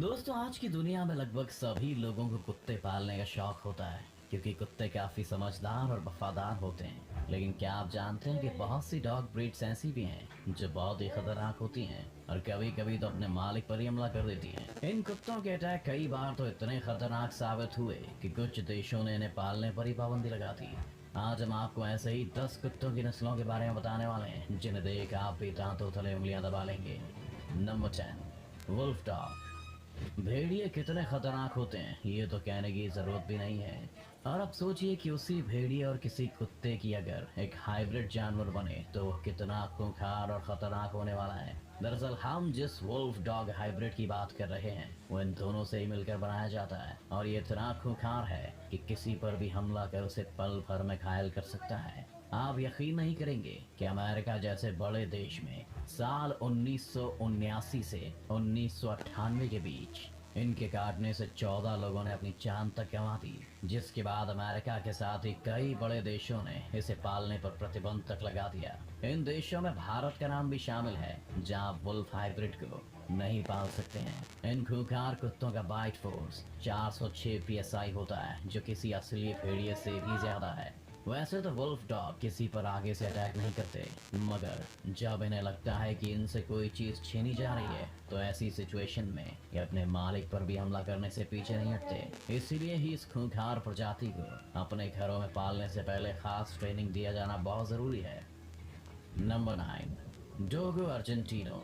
दोस्तों, आज की दुनिया में लगभग सभी लोगों को कुत्ते पालने का शौक होता है क्योंकि कुत्ते काफी समझदार और वफादार होते हैं। लेकिन क्या आप जानते हैं कि बहुत सी डॉग ब्रीड्स ऐसी भी हैं जो बहुत ही खतरनाक होती हैं और कभी कभी तो अपने मालिक पर ही हमला कर देती हैं। इन कुत्तों के अटैक कई बार तो इतने खतरनाक साबित हुए कि कुछ देशों ने इन्हें पालने पर ही पाबंदी लगा दी। आज हम आपको ऐसे ही 10 कुत्तों की नस्लों के बारे में बताने वाले हैं जिन्हें देख आप भी दांतों तले उंगलियां दबा लेंगे। Number 10, wolf dog. भेड़िए कितने खतरनाक होते हैं ये तो कहने की जरूरत भी नहीं है। और अब सोचिए कि उसी भेड़िए और किसी कुत्ते की अगर एक हाइब्रिड जानवर बने तो वो कितना खूंखार और खतरनाक होने वाला है। दरअसल हम जिस वुल्फ डॉग हाइब्रिड की बात कर रहे हैं वो इन दोनों से ही मिलकर बनाया जाता है और ये इतना खूंखार है कि किसी पर भी हमला कर उसे पल भर में घायल कर सकता है। आप यकीन नहीं करेंगे कि अमेरिका जैसे बड़े देश में साल 1979 से 1998 के बीच इनके काटने से 14 लोगों ने अपनी जान तक गंवा दी, जिसके बाद अमेरिका के साथ ही कई बड़े देशों ने इसे पालने पर प्रतिबंध तक लगा दिया। इन देशों में भारत का नाम भी शामिल है जहां वुल्फ हाइब्रिड को नहीं पाल सकते हैं। इन खूंखार कुत्तों का बाइट फोर्स 406 psi होता है जो किसी असली भेड़िए से भी ज्यादा है। वैसे तो वुल्फ डॉग किसी पर आगे से अटैक नहीं करते, मगर जब इन्हें लगता है कि इनसे कोई चीज छीनी जा रही है तो ऐसी सिचुएशन में ये अपने मालिक पर भी हमला करने से पीछे नहीं हटते। इसीलिए ही इस खूंखार प्रजाति को अपने घरों में पालने से पहले खास ट्रेनिंग दिया जाना बहुत जरूरी है। Number 9, Dogo Argentino.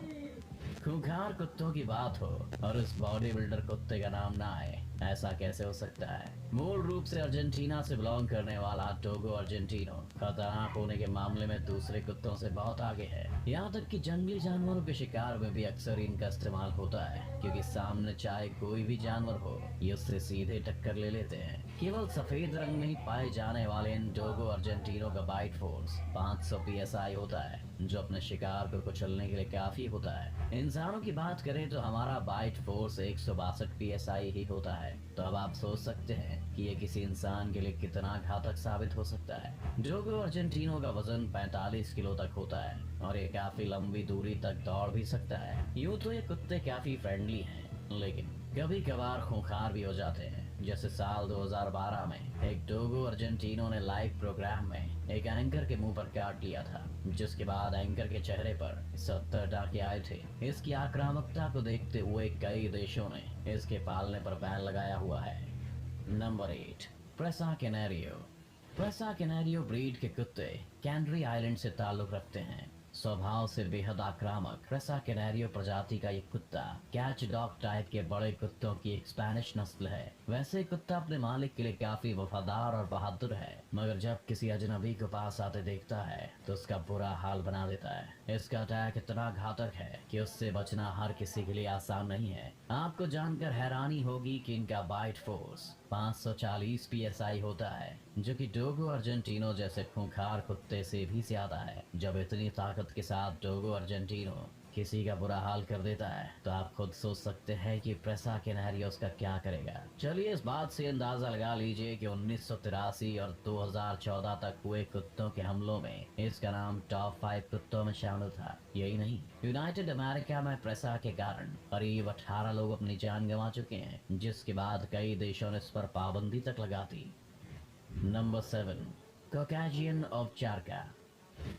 खूंखार कुत्तों की बात हो और इस बॉडी बिल्डर कुत्ते का नाम ना आए, ऐसा कैसे हो सकता है। मूल रूप से अर्जेंटीना से बिलोंग करने वाला डोगो अर्जेंटिनो खतरनाक होने के मामले में दूसरे कुत्तों से बहुत आगे है। यहाँ तक कि जंगली जानवरों के शिकार में भी अक्सर इनका इस्तेमाल होता है क्योंकि सामने चाहे कोई भी जानवर हो ये उससे सीधे टक्कर ले लेते हैं। केवल सफेद रंग में ही पाए जाने वाले इन डोगो अर्जेंटिनो का बाइट फोर्स 500 psi होता है जो अपने शिकार को कुचलने के लिए काफी होता है। इंसानों की बात करें तो हमारा बाइट फोर्स 162 psi ही होता है। तो अब आप सोच सकते हैं कि ये किसी इंसान के लिए कितना घातक साबित हो सकता है। डोगो अर्जेंटिनो का वजन 45 किलो तक होता है और ये काफी लंबी दूरी तक दौड़ भी सकता है। यूँ तो ये कुत्ते काफी फ्रेंडली हैं, लेकिन कभी कभार खूंखार भी हो जाते हैं। जैसे साल 2012 में एक डोगो अर्जेंटिनो ने लाइव प्रोग्राम में एक एंकर के मुंह पर काट लिया था, जिसके बाद एंकर के चेहरे पर 70 टाके आए थे। इसकी आक्रामकता को देखते हुए कई देशों ने इसके पालने पर बैन लगाया हुआ है। नंबर 8, प्रेसा कैनेरियो। प्रेसा कैनेरियो ब्रीड के कुत्ते कैनरी आइलैंड से ताल्लुक रखते हैं। स्वभाव से बेहद आक्रामक प्रेसा कैनेरियो प्रजाति का ये कुत्ता कैच डॉग टाइप के बड़े कुत्तों की एक स्पेनिश नस्ल है। वैसे कुत्ता अपने मालिक के लिए काफी वफादार और बहादुर है, मगर जब किसी अजनबी को पास आते देखता है तो उसका बुरा हाल बना देता है। इसका अटैक इतना घातक है कि उससे बचना हर किसी के लिए आसान नहीं है। आपको जानकर हैरानी होगी कि इनका बाइट फोर्स 540 psi होता है जो कि डोगो अर्जेंटिनो जैसे खूंखार कुत्ते से भी ज्यादा है। जब इतनी ताकत के साथ डोगो अर्जेंटिनो किसी का बुरा हाल कर देता है तो आप खुद सोच सकते हैं कि प्रेसा कैनेरियो उसका क्या करेगा। चलिए इस बात से अंदाजा लगा लीजिए कि 1983 और 2014 तक हुए कुत्तों के हमलों में इसका नाम टॉप 5 कुत्तों में शामिल था। यही नहीं, यूनाइटेड अमेरिका में प्रेसा के कारण करीब 18 लोग अपनी जान गंवा चुके हैं, जिसके बाद कई देशों ने इस पर पाबंदी तक लगा दी। नंबर 7, कॉकेजियन ओवचारका।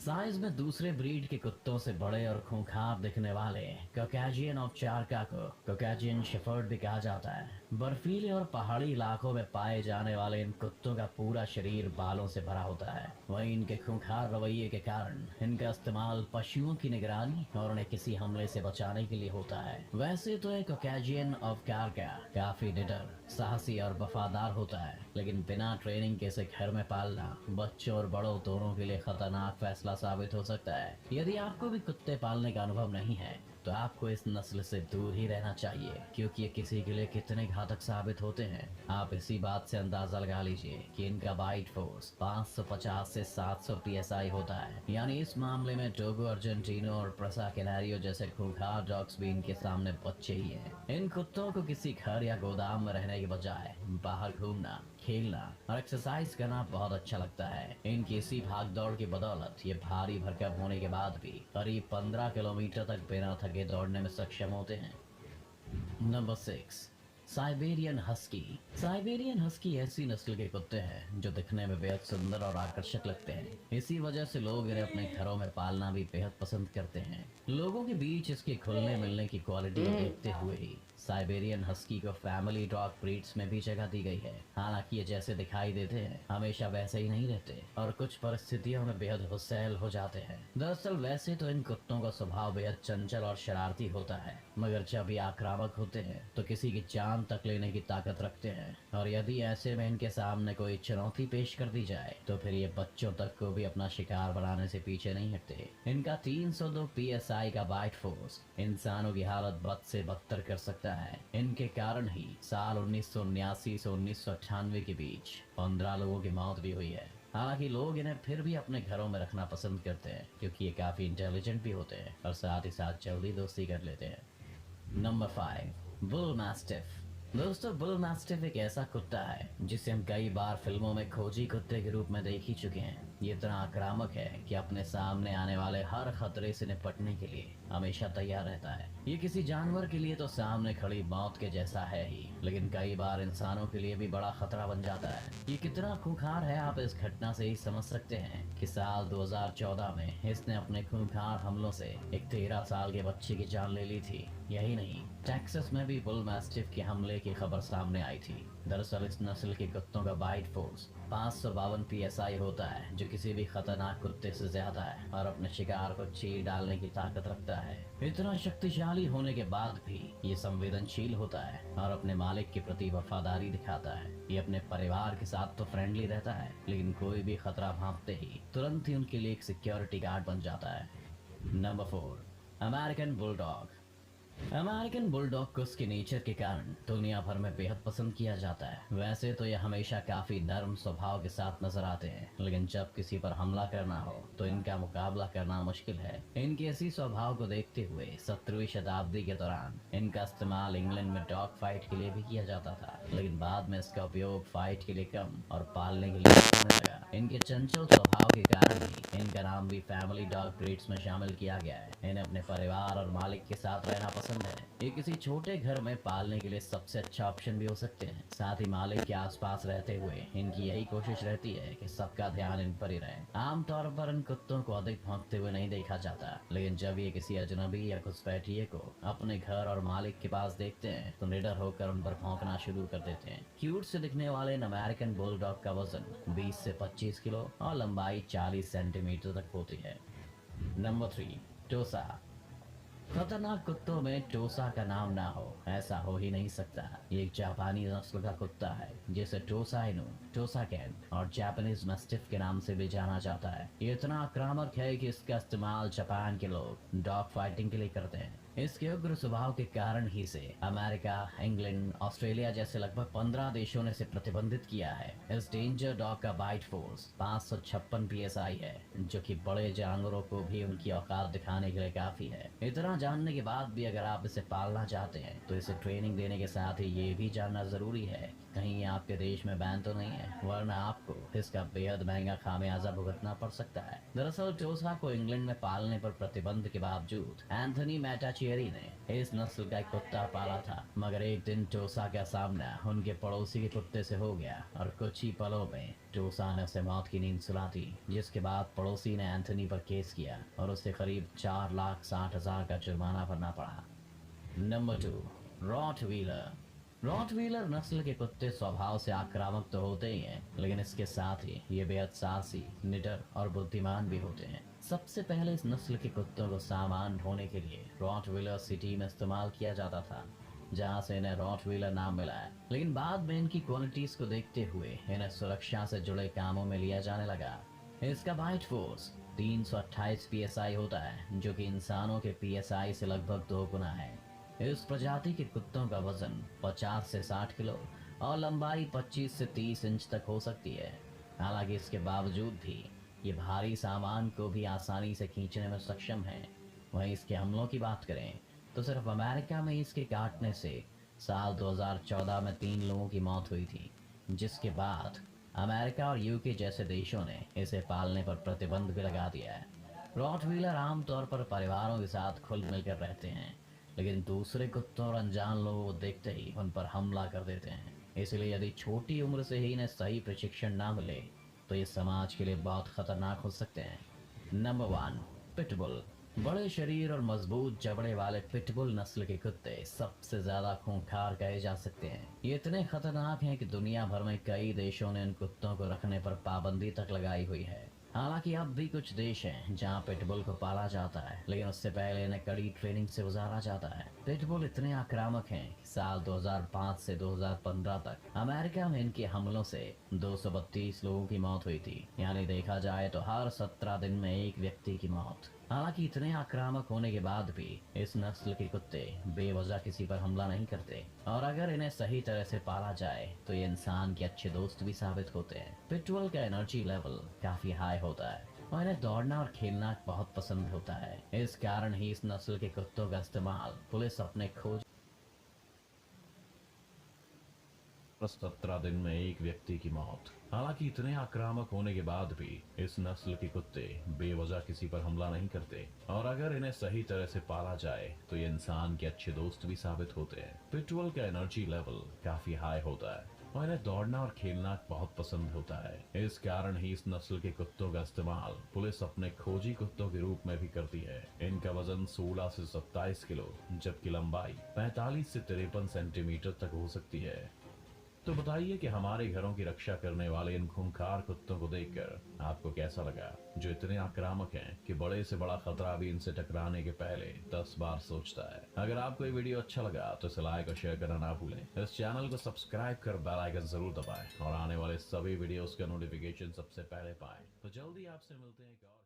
साइज में दूसरे ब्रीड के कुत्तों से बड़े और खूंखार दिखने वाले कॉकेजियन ओवचारका को कॉकेजियन शेफर्ड भी कहा जाता है। बर्फीले और पहाड़ी इलाकों में पाए जाने वाले इन कुत्तों का पूरा शरीर बालों से भरा होता है। वहीं इनके खूंखार रवैये के कारण इनका इस्तेमाल पशुओं की निगरानी और उन्हें किसी हमले से बचाने के लिए होता है। वैसे तो एक कॉकेजियन ओवचारका काफी निडर, साहसी और वफादार होता है, लेकिन बिना ट्रेनिंग के इसे घर में पालना बच्चों और बड़ों दोनों के लिए खतरनाक फैसला साबित हो सकता है। यदि आपको भी कुत्ते पालने का अनुभव नहीं है तो आपको इस नस्ल से दूर ही रहना चाहिए, क्योंकि ये किसी के लिए कितने घातक साबित होते हैं आप इसी बात से अंदाजा लगा लीजिए कि इनका बाइट फोर्स 550 से 700 psi होता है। यानी इस मामले में डोगो अर्जेंटिनो और प्रेसा कैनेरियो जैसे खूंखार डॉग्स भी इनके सामने बच्चे ही हैं। इन कुत्तों को किसी घर या गोदाम में रहने के बजाय बाहर घूमना, खेलना और एक्सरसाइज करना बहुत अच्छा लगता है। इनकी इसी भाग दौड़ की बदौलत ये भारी भरकम होने के बाद भी करीब 15 किलोमीटर तक बिना थके दौड़ने में सक्षम होते हैं। Number 6, Siberian husky. Siberian husky ऐसी नस्ल के कुत्ते हैं जो दिखने में बेहद सुंदर और आकर्षक लगते हैं। इसी वजह से लोग इन्हें अपने घरों में पालना भी बेहद पसंद करते हैं। लोगों के बीच इसके खुलने मिलने की क्वालिटी को देखते हुए ही साइबेरियन हस्की को फैमिली डॉग ब्रीड्स में भी जगह दी गई है। हालांकि ये जैसे दिखाई देते हैं हमेशा वैसे ही नहीं रहते और कुछ परिस्थितियों में बेहद गुस्सैल हो जाते हैं। दरअसल वैसे तो इन कुत्तों का स्वभाव बेहद चंचल और शरारती होता है, मगर जब ये आक्रामक होते हैं तो किसी की जान तक लेने की ताकत रखते हैं। और यदि ऐसे में इनके सामने कोई चुनौती पेश कर दी जाए तो फिर ये बच्चों तक को भी अपना शिकार बनाने से पीछे नहीं हटते। इनका 302 PSI का बाइट फोर्स इंसानों की हालत बद से बदतर कर सकता है। इनके कारण ही साल 1979 से 1998 के बीच 15 लोगों की मौत भी हुई है। हालांकि लोग इन्हें फिर भी अपने घरों में रखना पसंद करते हैं क्योंकि ये काफी इंटेलिजेंट भी होते हैं और साथ ही साथ जल्दी दोस्ती कर लेते हैं। Number 5, bull mastiff. दोस्तों, बुल मैस्टिफ एक ऐसा कुत्ता है जिसे हम कई बार फिल्मों में खोजी कुत्ते के रूप में देख ही चुके हैं। ये इतना आक्रामक है कि अपने सामने आने वाले हर खतरे से निपटने के लिए हमेशा तैयार रहता है। ये किसी जानवर के लिए तो सामने खड़ी मौत के जैसा है ही, लेकिन कई बार इंसानों के लिए भी बड़ा खतरा बन जाता है। ये कितना खूंखार है आप इस घटना से ही समझ सकते हैं कि साल 2014 में इसने अपने खूंखार हमलों से एक 13 साल के बच्चे की जान ले ली थी। यही नहीं, टेक्सास में भी बुल मैस्टिफ के हमले की खबर सामने आई थी। दरअसल इस नस्ल के कुत्तों का बाइट फोर्स 552 PSI होता है, जो किसी भी खतरनाक कुत्ते से ज्यादा है और अपने शिकार को चीर डालने की ताकत रखता है। इतना शक्तिशाली होने के बाद भी ये संवेदनशील होता है और अपने मालिक के प्रति वफादारी दिखाता है। ये अपने परिवार के साथ तो फ्रेंडली रहता है, लेकिन कोई भी खतरा भांपते ही तुरंत ही उनके लिए एक सिक्योरिटी गार्ड बन जाता है। Number 4, American bulldog. American bulldog को उसके नेचर के कारण दुनिया भर में बेहद पसंद किया जाता है। वैसे तो ये हमेशा काफी नर्म स्वभाव के साथ नजर आते हैं, लेकिन जब किसी पर हमला करना हो तो इनका मुकाबला करना मुश्किल है। इनके इसी स्वभाव को देखते हुए 17वीं शताब्दी के दौरान इनका इस्तेमाल इंग्लैंड में डॉग फाइट के लिए भी किया जाता था, लेकिन बाद में इसका उपयोग फाइट के लिए कम और पालने के लिए होने लगा। इनके चंचल स्वभाव के कारण ही इनका नाम भी फैमिली डॉग ब्रीड्स में शामिल किया गया है। इन्हें अपने परिवार और मालिक के साथ रहना पसंद है। ये किसी छोटे घर में पालने के लिए सबसे अच्छा ऑप्शन भी हो सकते हैं। साथ ही मालिक के आसपास रहते हुए इनकी यही कोशिश रहती है कि सबका ध्यान इन पर ही रहे। आमतौर पर इन कुत्तों को अधिक भौंकते हुए नहीं देखा जाता, लेकिन जब ये किसी अजनबी या घुसपैठिए को अपने घर और मालिक के पास देखते हैं तो निडर होकर उन पर भौंकना शुरू कर देते हैं। क्यूट से दिखने वाले इन अमेरिकन बुलडॉग का वजन 20 से 25 किलो और लंबाई 40 सेंटीमीटर तक होती है। नंबर 3, टोसा। खतरनाक कुत्तों में टोसा का नाम ना हो ऐसा हो ही नहीं सकता। ये एक जापानी नस्ल का कुत्ता है जिसे टोसा इनु, टोसा कैन और जापानीज मैस्टिफ के नाम से भी जाना जाता है। ये इतना आक्रामक है कि इसका इस्तेमाल जापान के लोग डॉग फाइटिंग के लिए करते हैं। इसके उग्र स्वभाव के कारण ही से अमेरिका, इंग्लैंड, ऑस्ट्रेलिया जैसे लगभग 15 देशों ने इसे प्रतिबंधित किया है। इस डेंजर डॉग का बाइट फोर्स 556 PSI है, जो कि बड़े जानवरों को भी उनकी औकात दिखाने के लिए काफी है। इतना जानने के बाद भी अगर आप इसे पालना चाहते हैं तो इसे ट्रेनिंग देने के साथ ही ये भी जानना जरूरी है कहीं ये आपके देश में बैन तो नहीं है, वरना आपको इसका बेहद महंगा खामियाजा भुगतना पड़ सकता है। दरअसल टोसा को इंग्लैंड में पालने पर प्रतिबंध के बावजूद एंथनी मैटाचियरी ने इस नस्ल का एक कुत्ता पाला था, मगर एक दिन टोसा का सामना उनके पड़ोसी के कुत्ते से हो गया और कुछ ही पलों में टोसा ने उसे मौत की नींद सुला दी, जिसके बाद पड़ोसी ने एंथनी पर केस किया और उसे करीब 4,60,000 का जुर्माना भरना पड़ा। Number 2, Rottweiler. रॉटवीलर नस्ल के कुत्ते स्वभाव से आक्रामक तो होते ही हैं, लेकिन इसके साथ ही ये बेहद साहसी, निडर और बुद्धिमान भी होते हैं। सबसे पहले इस नस्ल के कुत्तों को सामान ढोने के लिए रॉटवीलर सिटी में इस्तेमाल किया जाता था, जहां से इन्हें रॉटवीलर नाम मिला है। लेकिन बाद में इनकी क्वालिटीज को देखते हुए इन्हें सुरक्षा से जुड़े कामों में लिया जाने लगा। इसका बाइट फोर्स 328 PSI होता है, जो कि इंसानों के PSI से लगभग 2 गुना है। इस प्रजाति के कुत्तों का वजन 50 से 60 किलो और लंबाई 25 से 30 इंच तक हो सकती है। हालांकि इसके बावजूद भी ये भारी सामान को भी आसानी से खींचने में सक्षम है। वहीं इसके हमलों की बात करें तो सिर्फ अमेरिका में इसके काटने से साल 2014 में 3 लोगों की मौत हुई थी, जिसके बाद अमेरिका और यूके जैसे देशों ने इसे पालने पर प्रतिबंध भी लगा दिया है। रॉटवीलर आमतौर पर परिवारों के साथ खुल मिलकर रहते हैं, लेकिन दूसरे कुत्तों और अनजान लोगों को देखते ही उन पर हमला कर देते हैं। इसलिए यदि छोटी उम्र से ही इन्हें सही प्रशिक्षण ना मिले तो ये समाज के लिए बहुत खतरनाक हो सकते हैं। Number 1, pitbull. बड़े शरीर और मजबूत जबड़े वाले पिटबुल नस्ल के कुत्ते सबसे ज्यादा खूंखार कहे जा सकते हैं। ये इतने खतरनाक हैं कि दुनिया भर में कई देशों ने इन कुत्तों को रखने पर पाबंदी तक लगाई हुई है। हालांकि अब भी कुछ देश हैं जहां पिटबुल को पाला जाता है, लेकिन उससे पहले इन्हें कड़ी ट्रेनिंग से गुजारा जाता है। पिटबुल इतने आक्रामक हैं कि साल 2005 से 2015 तक अमेरिका में इनके हमलों से 232 लोगों की मौत हुई थी। यानी देखा जाए तो हर 17 दिन में एक व्यक्ति की मौत। हालांकि इतने आक्रामक होने के बाद भी इस नस्ल के कुत्ते बेवजह किसी पर हमला नहीं करते, और अगर इन्हें सही तरह से पाला जाए तो ये इंसान के अच्छे दोस्त भी साबित होते हैं। पिटबुल का एनर्जी लेवल काफी हाई होता है और इन्हें दौड़ना और खेलना बहुत पसंद होता है। इस कारण ही इस नस्ल के कुत्तों का इस्तेमाल पुलिस अपने खोज 17 दिन में एक व्यक्ति की मौत। हालांकि इतने आक्रामक होने के बाद भी इस नस्ल के कुत्ते बेवजह किसी पर हमला नहीं करते, और अगर इन्हें सही तरह से पाला जाए तो ये इंसान के अच्छे दोस्त भी साबित होते हैं। पिटबुल का एनर्जी लेवल काफी हाई होता है और इन्हें दौड़ना और खेलना बहुत पसंद होता है। इस कारण ही इस नस्ल के कुत्तों का इस्तेमाल पुलिस अपने खोजी कुत्तों के रूप में भी करती है। इनका वजन 16 से 27 किलो जबकि लंबाई 45 से 53 सेंटीमीटर तक हो सकती है। तो बताइए कि हमारे घरों की रक्षा करने वाले इन खूंखार कुत्तों को देखकर आपको कैसा लगा, जो इतने आक्रामक हैं कि बड़े से बड़ा खतरा भी इनसे टकराने के पहले 10 बार सोचता है। अगर आपको ये वीडियो अच्छा लगा तो इसे लाइक और शेयर करना ना भूलें। इस चैनल को सब्सक्राइब कर बेल आइकन जरूर दबाएं और आने वाले सभी वीडियोस का नोटिफिकेशन सबसे पहले पाएं। तो जल्दी आपसे मिलते हैं एक और